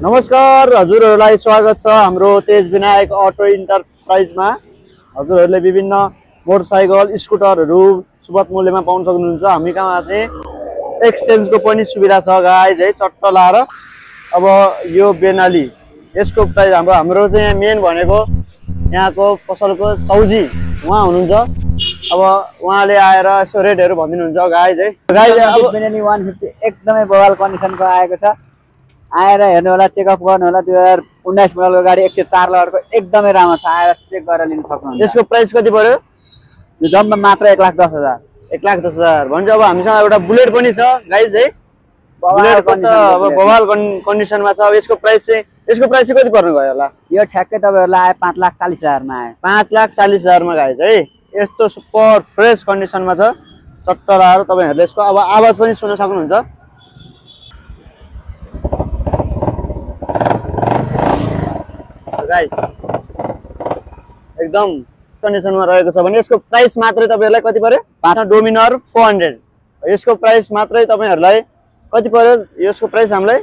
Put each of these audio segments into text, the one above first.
नमस्कार हजुरहरूलाई स्वागत छ हाम्रो तेज विनायक अटो इन्टरप्राइजमा। हजुरहरूले विभिन्न मोटरसाइकल स्कुटरहरू सुपथ मूल्यमा पाउन सक्नुहुन्छ। हामी कहाँ चाहिँ एक्सचेन्जको पनि सुविधा छ गाइज है, चट्ट लाएर। अब यो बेनाली यसको प्राइस हाम्रो चाहिँ मेन भनेको यहाँको पसलको सौजी उहाँ हुनुहुन्छ। अब उहाँले आएर यसो रेटहरू भनिदिनुहुन्छ गाइज है। गाइज अब बेनाली 150 एकदमै बवाल कन्डिसनको आएको छ। आएर हेर्नु होला, चेकअप गर्नु होला। 2019 मोडलको गाडी 104 लडको एकदमै राम्रो छ, आएर चेक गरेर लिन सक्नुहुन्छ। यसको प्राइस कति पर्यो? यो जम्मा मात्र 1,10,000। 1,10,000 भन्छ। अब हामीसँग एउटा बुलेट पनि छ गाइज है। बुलेटको त अब बवाल कन्डिसनमा छ। अब यसको प्राइस चाहिँ कति पर्नु गयो होला? यो ठ्याक्कै तपाईहरुलाई आयो 5,40,000 मा आयो। 5,40,000 मा गाइज है। यस्तो सुपर फ्रेस कन्डिसनमा छ, चट्ट लाएर तपाईहरुले यसको अब आवाज पनि सुन्न सक्नुहुन्छ। गाइस एकदम कन्डिसनमा रहेको छ भने यसको प्राइस मात्रै तपाईहरुलाई कति पर्यो? डोमिनर 400। यसको प्राइस मात्रै तपाईहरुलाई कति पर्यो? यसको प्राइस हामीलाई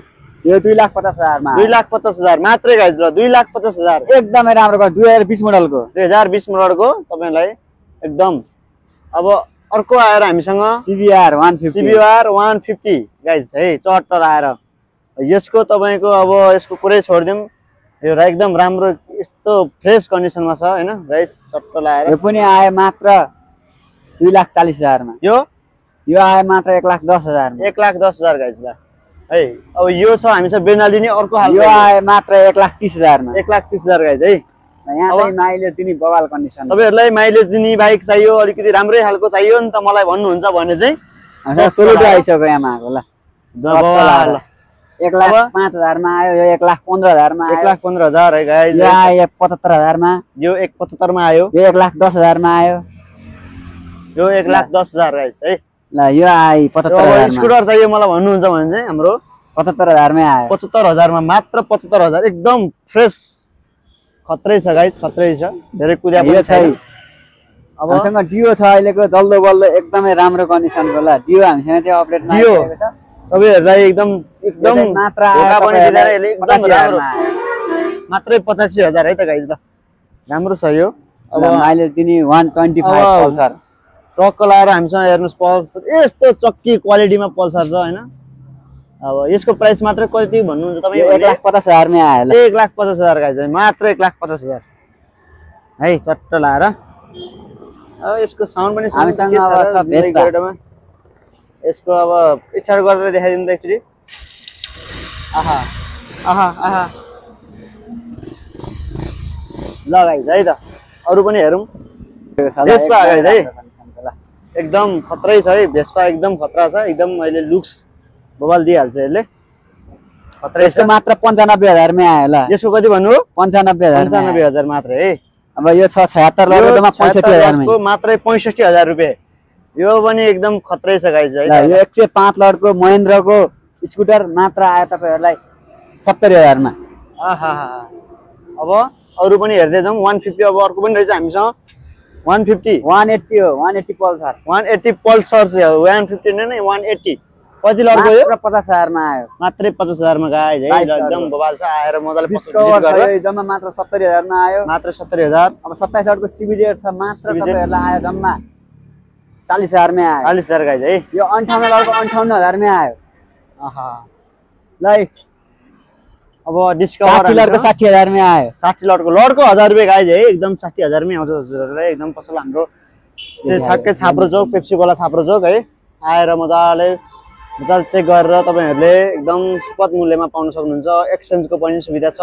यो 2,50,000 मा 2,50,000 मात्रै गाइस। ल 2,50,000 एकदमै राम्रो गर। 2020 मोडलको 2020 मोडलको तपाईहरुलाई एकदम। अब अर्को आएर हामीसँग CBR 150 गाइस है, चट्ट लाएर। यसको तपाईको अब यसको कुरै छोड्दियौं, यो एकदम राम्रो यस्तो फ्रेस कन्डिसनमा छ हैन गाइस, चट्ट लाएर। यो पनि आयो मात्र 2,40,000 मा। यो आयो मात्र 1,10,000 मा। 1,10,000 गाइस ल है। अब यो छ हामीसँग बेनाली नि अर्को हाल। यो आयो मात्र 1,30,000 मा। 1,30,000 गाइस है। यहाँ चाहिँ माइलेज दिने बवाल कन्डिसन। तपाईहरुलाई माइलेज दिने बाइक चाहियो, अलिकति राम्रै खालको चाहियो नि त मलाई भन्नुहुन्छ भने चाहिँ हामीसँग सोलुटो आइसक्यो यहाँ माको ल। बवाल 1,05,000 मा आयो। यो 1,15,000 मा आयो। 1,15,000 है गाइस। यो आयो 75,000 मा। यो 1,75 मा आयो। यो 1,10,000 मा आयो। यो 1,10,000 गाइस है। ल यो आयो 75,000 मा। स्कुटर चाहियो मलाई भन्नुहुन्छ भने चाहिँ हाम्रो 75,000 मै आयो। 75,000 मा मात्र 75,000 एकदम फ्रेस खत्रै छ गाइस, खत्रै छ। धेरै कुद्या पनि छैन। अब हामीसँग डियो छ अहिलेको जल्दो बल्दो एकदमै राम्रो कन्डिसनको ल। डियो हामीसँग चाहिँ अपडेट आइसकेको छ। तपाईहरुलाई एकदम मात्र धोका पनि दिँदैन यसले, एकदम राम्रो। मात्रै 85,000 है त गाइस ल। राम्रो छ यो। अब माइलेज दिने 125 पल्सर ट्रक लाएर हामीसँग हेर्नुस् पल्सर यस्तो चक्की क्वालिटीमा पल्सर छ हैन। अब यसको प्राइस मात्र कति भन्नुहुन्छ तपाई? 1,50,000 मै आयो ल। 1,50,000 गाइस है, मात्र 1,50,000 है, चट्ट लाएर। अब यसको साउन्ड पनि हामीसँग अब छ भेस्पा। यसको अब पिछाड गरेर देखाइदिनु त एकचोटी। आहा आहा आहा ल गाइस है त। अरु पनि हेरौं। भेस्पा गाइस है, एकदम खत्रै छ है। भेस्पा एकदम खतरा छ, एकदम अहिले लुक्स बवाल दिइहाल्छ यसले, खत्रै छ। यसको मात्र 95,000 मै आयो ल। यसको कति भन्नु? 95,000 95,000 मात्र है। अब यो छ 76 लडको 65,000 मै। को मात्रै 65,000 रुपैयाँ। यो पनि एकदम खत्रै छ गाइस है। यो 105 लडको महेन्द्रको स्कुटर मात्र आयो तपाईहरुलाई 70,000 मा। आहा अब अरु पनि हेर्दै जाउँ। 150 अब अर्को पनि रहेछ हामीसँग 150 180 हो। 180 पल्सर 180 पल्सर छ। 150 नै 180 कति लडको यो? 50,000 मा आयो। मात्रै 50,000 मा गाइस है। एकदम बवाल छ। आएर मजाले भिजिट गरेर जम्मा मात्र 70,000 मा आयो। मात्र 70,000। अब 27 लडको CBR छ, मात्र तपाईहरुलाई आयो जम्मा 40,000 मै आयो। 40,000 गाइस है। यो 58 लडको 58,000 मै आयो। आहा ल अब डिस्कभर 60 लडको 60,000 मै आयो। 60 लडको 1000 रुपैयाँ गाइस है। एकदम 60,000 मै आउँछ हजुरहरुलाई। एकदम पसल हाम्रो ठ्याक्कै छाप्रो चौक, पेप्सी गोला छाप्रो चौक है। आएर मजाले चेक गरेर तपाईहरुले एकदम सुपथ मूल्यमा पाउन सक्नुहुन्छ। एक्सचेन्जको पनि सुविधा छ।